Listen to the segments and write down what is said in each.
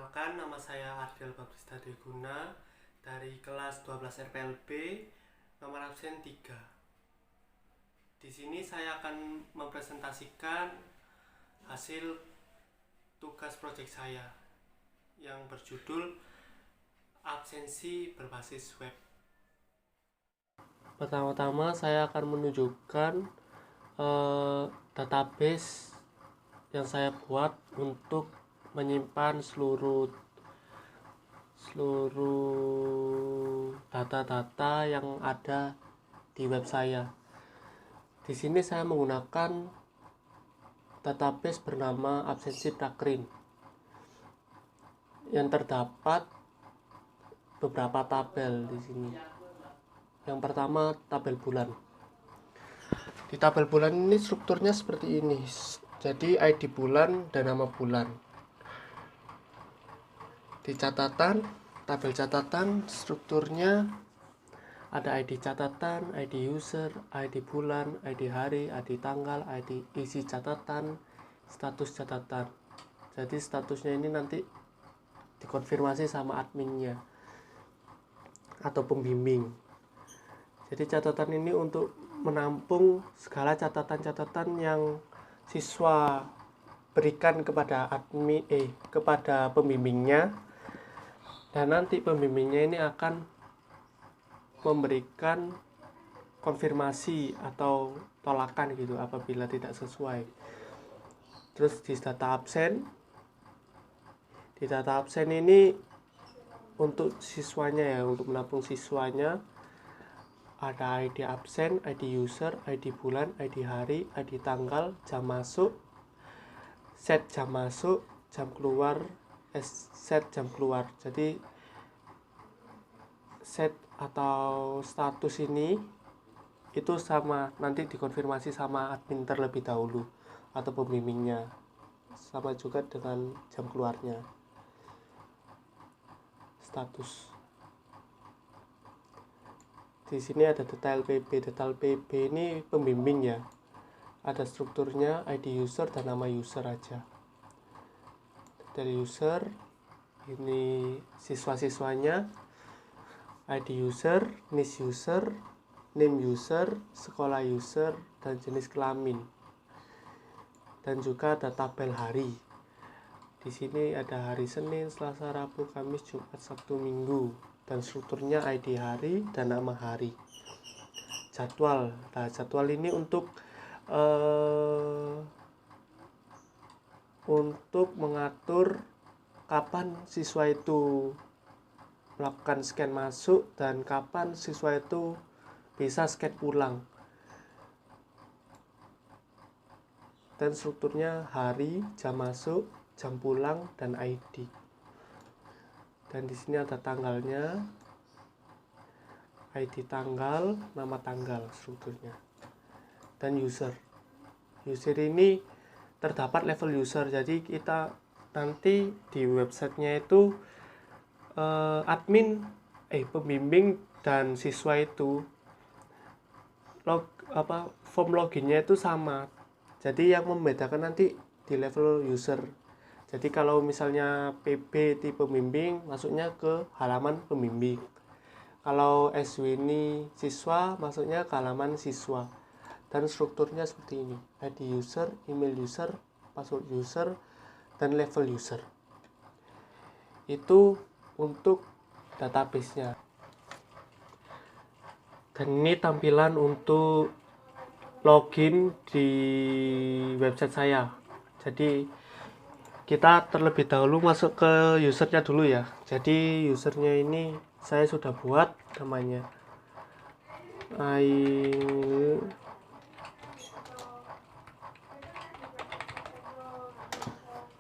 Perkenalkan, nama saya Ardel Babrista Deguna dari kelas 12 RPLB, nomor absen 3. Di sini saya akan mempresentasikan hasil tugas proyek saya yang berjudul absensi berbasis web. Pertama-tama saya akan menunjukkan database yang saya buat untuk menyimpan seluruh data-data yang ada di web saya. Di sini saya menggunakan database bernama Absensi Prakrin yang terdapat beberapa tabel di sini. Yang pertama, tabel bulan. Di tabel bulan ini strukturnya seperti ini. Jadi ID bulan dan nama bulan. Di catatan, tabel catatan strukturnya ada ID catatan, ID user, ID bulan, ID hari, ID tanggal, ID isi catatan, status catatan. Jadi statusnya ini nanti dikonfirmasi sama adminnya atau pembimbing. Jadi catatan ini untuk menampung segala catatan-catatan yang siswa berikan kepada kepada pembimbingnya, dan nanti pembimbingnya ini akan memberikan konfirmasi atau tolakan gitu apabila tidak sesuai. Terus di data absen ini untuk siswanya ya, untuk menampung siswanya ada ID absen, ID user, ID bulan, ID hari, ID tanggal, jam masuk, set jam masuk, jam keluar, set jam keluar. Jadi set atau status ini itu sama, nanti dikonfirmasi sama admin terlebih dahulu atau pembimbingnya, sama juga dengan jam keluarnya. Status di sini ada detail PB. Detail PB ini pembimbing ya, ada strukturnya ID user dan nama user aja. Detail user ini siswa-siswanya, ID user, NIS user, name user, sekolah user, dan jenis kelamin. Dan juga ada tabel hari. Di sini ada hari Senin, Selasa, Rabu, Kamis, Jumat, Sabtu, Minggu, dan strukturnya ID hari dan nama hari. Jadwal. Nah, jadwal ini untuk mengatur kapan siswa itu melakukan scan masuk dan kapan siswa itu bisa scan pulang. Dan strukturnya hari, jam masuk, jam pulang, dan ID. Dan di sini ada tanggalnya, ID tanggal, nama tanggal strukturnya. Dan user. User ini terdapat level user. Jadi kita nanti di websitenya itu pembimbing dan siswa itu form loginnya itu sama. Jadi yang membedakan nanti di level user. Jadi kalau misalnya PB di pembimbing, masuknya ke halaman pembimbing. Kalau SW ini siswa, masuknya ke halaman siswa. Dan strukturnya seperti ini: ID user, email user, password user, dan level user. Itu untuk database-nya. Dan ini tampilan untuk login di website saya. Jadi kita terlebih dahulu masuk ke usernya dulu ya. Jadi usernya ini saya sudah buat, namanya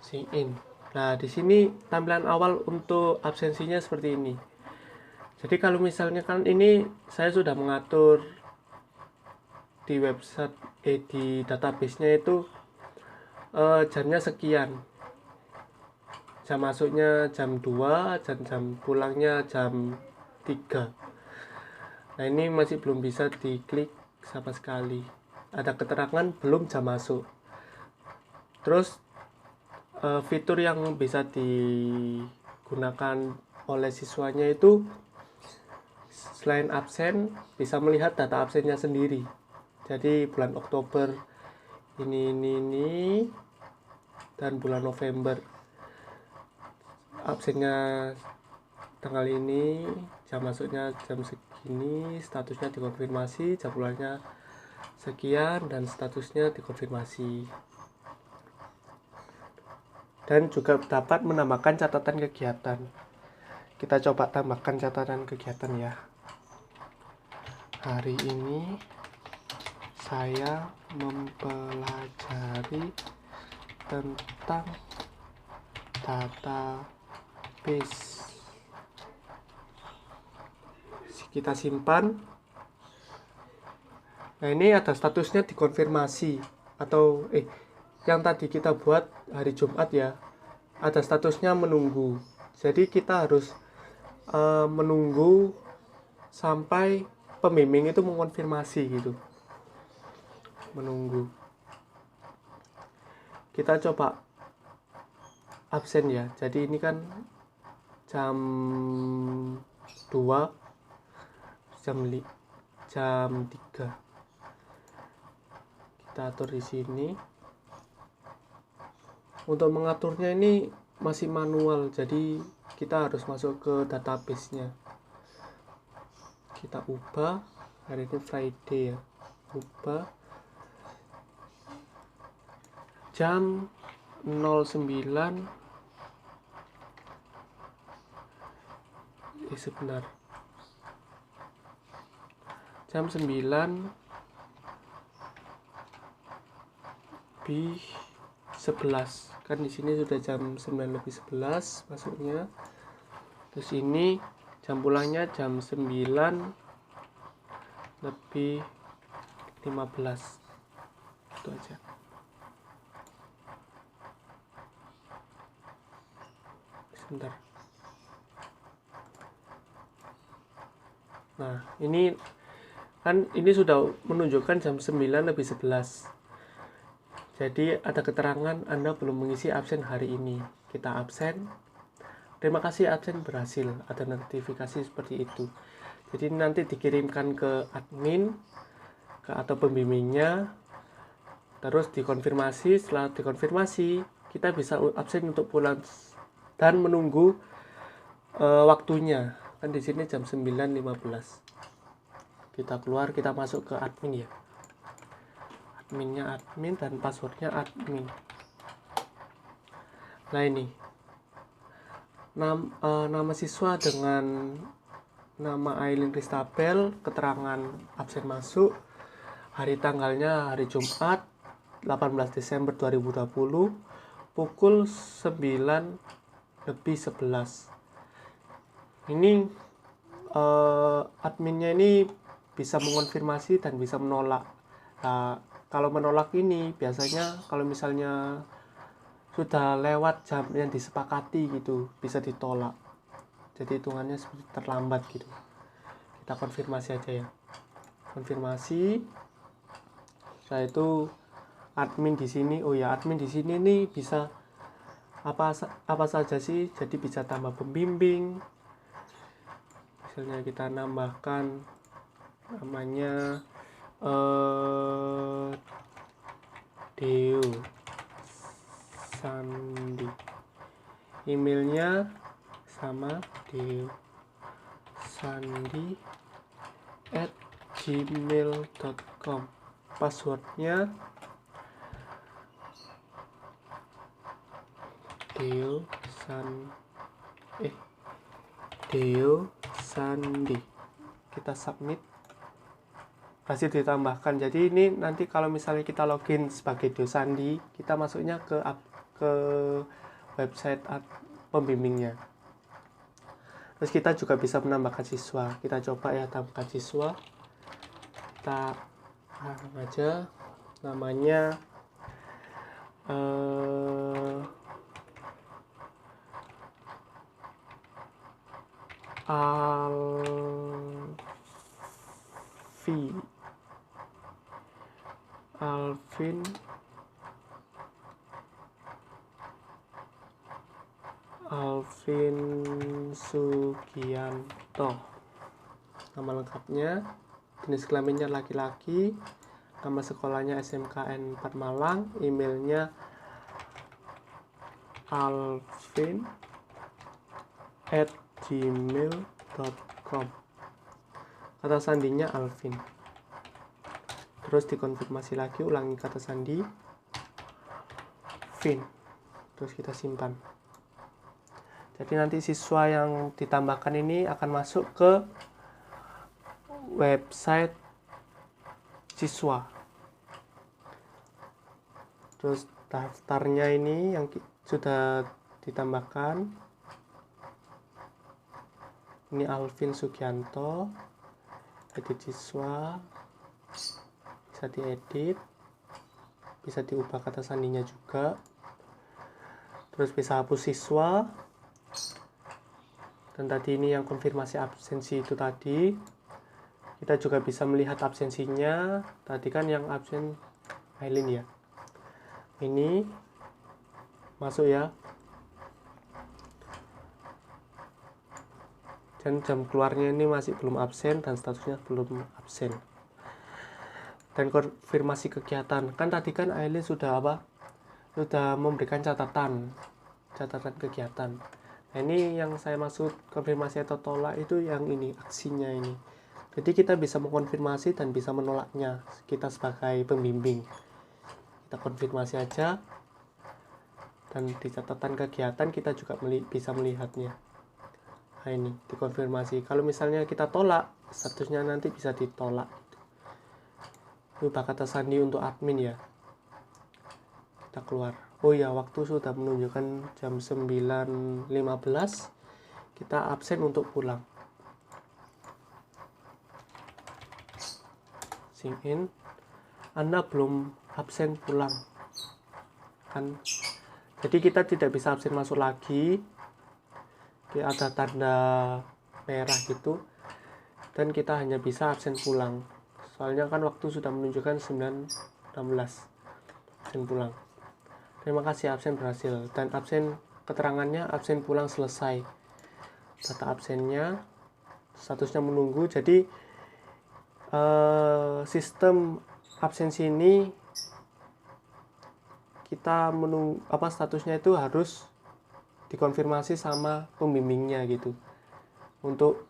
sign in. Nah, di sini tampilan awal untuk absensinya seperti ini. Jadi kalau misalnya kan ini saya sudah mengatur di website di database-nya itu jamnya sekian. Jam masuknya jam 2 dan jam pulangnya jam 3. Nah, ini masih belum bisa diklik sama sekali. Ada keterangan belum jam masuk. Terus fitur yang bisa digunakan oleh siswanya itu selain absen bisa melihat data absennya sendiri. Jadi bulan Oktober ini dan bulan November absennya tanggal ini, jam masuknya jam segini, statusnya dikonfirmasi, jam pulangnya sekian dan statusnya dikonfirmasi. Dan juga dapat menambahkan catatan kegiatan. Kita coba tambahkan catatan kegiatan ya. Hari ini saya mempelajari tentang database. Kita simpan. Nah, ini ada statusnya dikonfirmasi atau yang tadi kita buat hari Jumat ya, ada statusnya menunggu. Jadi kita harus menunggu sampai pembimbing itu mengonfirmasi gitu. Menunggu. Kita coba absen ya. Jadi ini kan jam 2, jam 3. Kita atur di sini. Untuk mengaturnya ini masih manual, jadi kita harus masuk ke database-nya. Kita ubah, hari ini Friday ya. Ubah jam 09 sebentar. Jam 9 11 kan di sini sudah jam 9:11 masuknya. Terus ini jam pulangnya jam 9:15 itu aja. Sebentar. Nah, ini kan ini sudah menunjukkan jam 9:11. Jadi ada keterangan Anda belum mengisi absen hari ini. Kita absen. Terima kasih absen berhasil. Ada notifikasi seperti itu. Jadi nanti dikirimkan ke admin atau pembimbingnya. Terus dikonfirmasi. Setelah dikonfirmasi, kita bisa absen untuk pulang dan menunggu waktunya. Kan di sini jam 9:15. Kita keluar, kita masuk ke admin ya. Adminnya admin dan passwordnya admin. Nah ini nama siswa dengan nama Aileen Kristabel, keterangan absen masuk, hari tanggalnya hari Jumat 18 Desember 2020 pukul 9:11. Ini adminnya ini bisa mengonfirmasi dan bisa menolak. Nah, kalau menolak ini biasanya kalau misalnya sudah lewat jam yang disepakati gitu, bisa ditolak. Jadi hitungannya seperti terlambat gitu. Kita konfirmasi aja ya. Konfirmasi. Setelah itu admin di sini, admin di sini nih bisa apa saja sih? Jadi bisa tambah pembimbing. Misalnya kita nambahkan namanya Deo Sandi, emailnya sama Deo Sandi @gmail.com, passwordnya Deo Sandi. Kita submit. Berhasil ditambahkan. Jadi ini nanti kalau misalnya kita login sebagai Deo Sandi, kita masuknya ke website pembimbingnya. Terus kita juga bisa menambahkan siswa. Kita coba ya tambahkan siswa. Kita aja namanya Alvin Alvin Sugianto. Nama lengkapnya, jenis kelaminnya laki-laki, nama sekolahnya SMKN 4 Malang, emailnya alvin@gmail.com. Kata sandinya Alvin. Terus dikonfirmasi lagi, ulangi kata sandi Vin. Terus kita simpan. Jadi nanti siswa yang ditambahkan ini akan masuk ke website siswa. Terus daftarnya ini yang sudah ditambahkan. Ini Alvin Sugianto, edit siswa, bisa diedit, bisa diubah kata sandinya juga. Terus bisa hapus siswa. Dan tadi ini yang konfirmasi absensi itu tadi. Kita juga bisa melihat absensinya. Tadi kan yang absen Aileen ya. Ini masuk ya. Dan jam keluarnya ini masih belum absen dan statusnya belum absen. Dan konfirmasi kegiatan. Kan tadi kan Aileen sudah sudah memberikan catatan kegiatan. Nah, ini yang saya maksud konfirmasi atau tolak itu yang ini, aksinya ini. Jadi kita bisa mengkonfirmasi dan bisa menolaknya. Kita sebagai pembimbing, kita konfirmasi aja. Dan di catatan kegiatan kita juga bisa melihatnya. Nah, ini dikonfirmasi. Kalau misalnya kita tolak, statusnya nanti bisa ditolak. Ubah kata sandi untuk admin ya. Kita keluar. Oh ya, waktu sudah menunjukkan jam 9.15. Kita absen untuk pulang. Sign in. Anda belum absen pulang. Kan. Jadi kita tidak bisa absen masuk lagi. Ada tanda merah gitu. Dan kita hanya bisa absen pulang. Soalnya kan waktu sudah menunjukkan 9.16. Absen pulang. Terima kasih, absen berhasil. Dan absen keterangannya absen pulang selesai. Data absennya, statusnya menunggu. Jadi sistem absensi ini kita menunggu statusnya itu harus dikonfirmasi sama pembimbingnya gitu. Untuk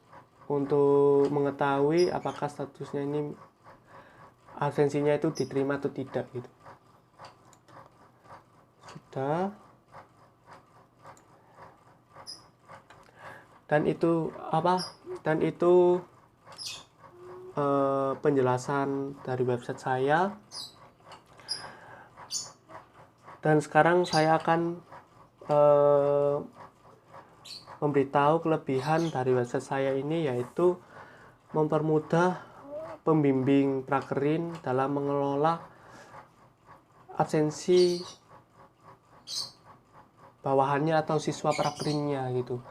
mengetahui apakah statusnya ini absensinya itu diterima atau tidak gitu. Sudah. Dan itu penjelasan dari website saya. Dan sekarang saya akan memberitahu kelebihan dari website saya ini, yaitu mempermudah pembimbing prakerin dalam mengelola absensi bawahannya atau siswa prakerinnya gitu.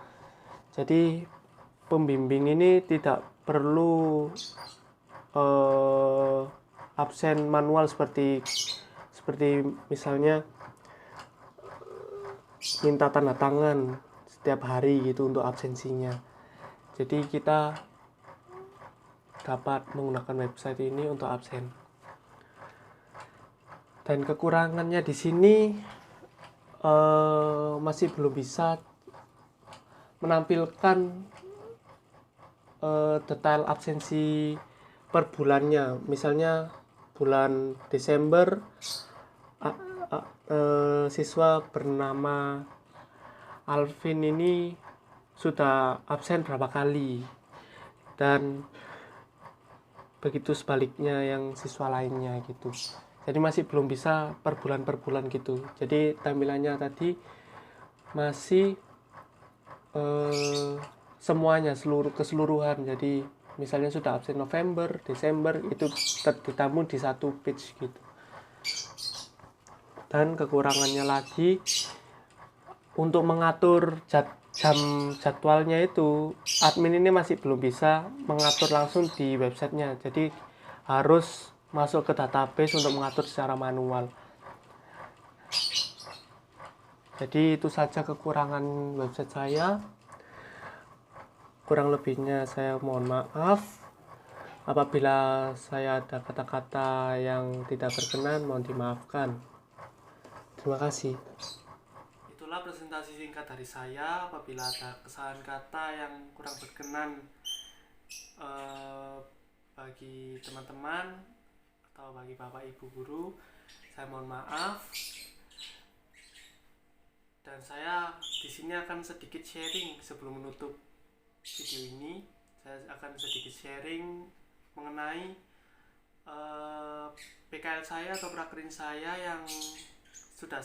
Jadi pembimbing ini tidak perlu absen manual seperti misalnya minta tanda tangan setiap hari gitu untuk absensinya. Jadi kita dapat menggunakan website ini untuk absen. Dan kekurangannya di sini masih belum bisa menampilkan detail absensi per bulannya. Misalnya bulan Desember siswa bernama Alvin ini sudah absen berapa kali, dan begitu sebaliknya yang siswa lainnya gitu. Jadi masih belum bisa per bulan gitu. Jadi tampilannya tadi masih semuanya keseluruhan. Jadi misalnya sudah absen November, Desember, itu ditampung di satu page gitu. Dan kekurangannya lagi, untuk mengatur jadwalnya itu admin ini masih belum bisa mengatur langsung di websitenya. Jadi harus masuk ke database untuk mengatur secara manual. Jadi itu saja kekurangan website saya. Kurang lebihnya saya mohon maaf. Apabila saya ada kata-kata yang tidak berkenan, mohon dimaafkan. Terima kasih. Itulah presentasi singkat dari saya. Apabila ada kesalahan kata yang kurang berkenan bagi teman-teman atau bagi bapak ibu guru, saya mohon maaf. Dan saya di sini akan sedikit sharing sebelum menutup video ini. Saya akan sedikit sharing mengenai PKL saya atau prakerin saya yang sudah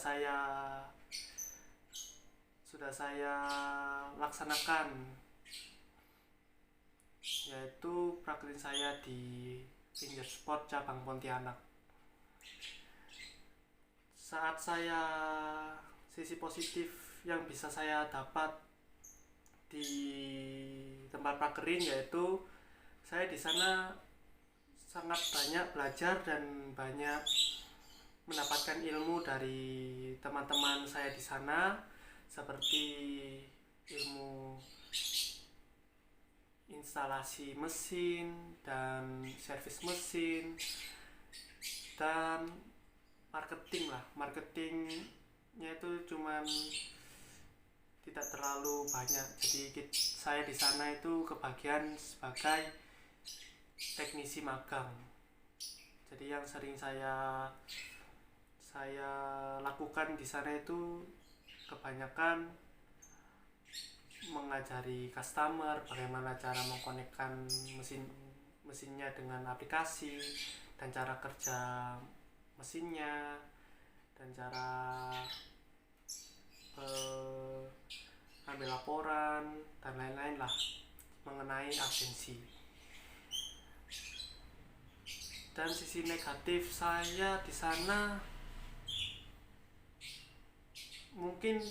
saya laksanakan, yaitu prakerin saya di Finger Sport cabang Pontianak. Saat saya sisi positif yang bisa saya dapat di tempat prakerin, yaitu saya di sana sangat banyak belajar dan banyak mendapatkan ilmu dari teman-teman saya di sana, seperti ilmu instalasi mesin dan servis mesin dan marketingnya itu cuman tidak terlalu banyak. Jadi saya di sana itu kebagian sebagai teknisi magang. Jadi yang sering saya lakukan di sana itu kebanyakan mengajari customer bagaimana cara mengkonekkan mesinnya dengan aplikasi, dan cara kerja mesinnya, dan cara ambil laporan dan lain-lain lah mengenai agensi. Dan sisi negatif saya di sana mungkin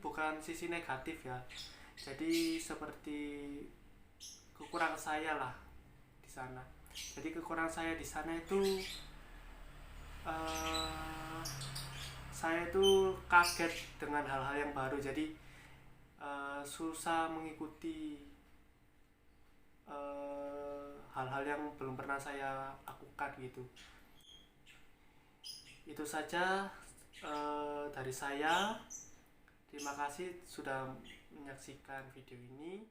bukan sisi negatif ya. Jadi seperti kekurangan saya lah di sana. Jadi kekurangan saya di sana itu saya itu kaget dengan hal-hal yang baru. Jadi susah mengikuti hal-hal yang belum pernah saya lakukan gitu. Itu saja dari saya. Terima kasih sudah menyaksikan video ini.